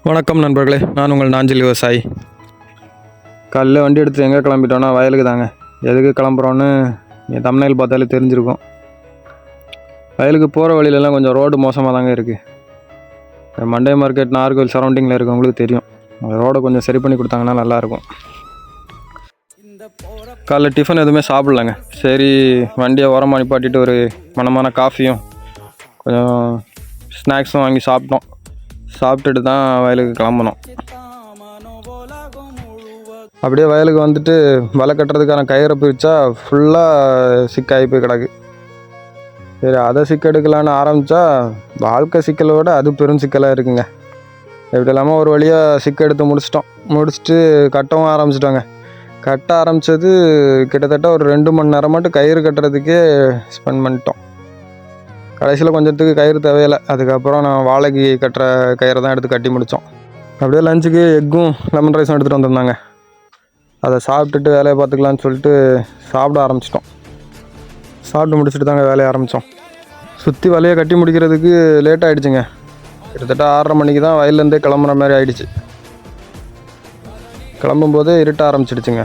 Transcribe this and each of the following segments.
வணக்கம் நண்பர்களே, நான் உங்கள் நாஞ்சில் விவசாயி. காலையில் வண்டி எடுத்து எங்கே கிளம்பிட்டோன்னா வயலுக்கு தாங்க. எதுக்கு கிளம்புறோன்னு என் தம்ப்நெயில் பார்த்தாலே தெரிஞ்சிருக்கும். வயலுக்கு போகிற வழியிலலாம் கொஞ்சம் ரோடு மோசமாக தாங்க இருக்குது. மண்டே மார்க்கெட் நாகர்கோவில் சரௌண்டிங்கில் இருக்கவங்களுக்கு தெரியும். அந்த ரோடை கொஞ்சம் சரி பண்ணி கொடுத்தாங்கன்னா நல்லாயிருக்கும். காலைல டிஃபன் எதுவுமே சாப்பிட்லங்க. சரி, வண்டியை ஓரமாக நிப்பாட்டிட்டு ஒரு மனமான காஃபியும் கொஞ்சம் ஸ்நாக்ஸும் வாங்கி சாப்பிட்டோம். சாப்பிட்டுட்டு தான் வயலுக்கு கிளம்பணும். அப்படியே வயலுக்கு வந்துட்டு வலை கட்டுறதுக்கான கயிறை பிரித்தா ஃபுல்லாக சிக்காகி போய் கிடக்கு. சரி, அதை சிக்கெடுக்கலான்னு ஆரம்பித்தா வாழ்க்கை சிக்கலை விட அது பெரும் சிக்கலாக இருக்குங்க. எப்படி இல்லாமல் ஒரு வழியாக சிக்கெடுத்து முடிச்சுட்டு கட்டவும் ஆரம்பிச்சிட்டோங்க. கட்ட ஆரம்பித்தது கிட்டத்தட்ட ஒரு 2 மணி நேரம் மட்டும் கயிறு கட்டுறதுக்கே ஸ்பெண்ட் பண்ணிட்டோம். கடைசியில் கொஞ்சத்துக்கு கயிறு தேவையில்லை. அதுக்கப்புறம் நான் வாழைக்கு கட்டுற கயிறை தான் எடுத்து கட்டி முடித்தோம். அப்படியே லஞ்சுக்கு எக்கும் லெமன் ரைஸும் எடுத்துகிட்டு வந்திருந்தாங்க. அதை சாப்பிட்டுட்டு வேலையை பார்த்துக்கலான்னு சொல்லிட்டு சாப்பிட ஆரம்பிச்சிட்டோம். சாப்பிட்டு முடிச்சுட்டு தாங்க வேலையை ஆரம்பித்தோம். சுற்றி வலையை கட்டி முடிக்கிறதுக்கு லேட் ஆகிடுச்சுங்க. கிட்டத்தட்ட 6:30 மணிக்கு தான் வயல்லேருந்தே கிளம்புற மாதிரி ஆகிடுச்சு. கிளம்பும்போதே இருட்ட ஆரம்பிச்சிடுச்சுங்க.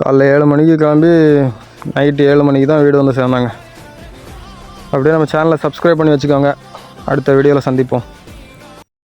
காலைல 7 மணிக்கு கிளம்பி நைட்டு 7 மணிக்கு தான் வீடு வந்து சேர்ந்தாங்க. அப்படியே நம்ம சேனலை சப்ஸ்கிரைப் பண்ணி வச்சுக்கோங்க. அடுத்த வீடியோவில் சந்திப்போம்.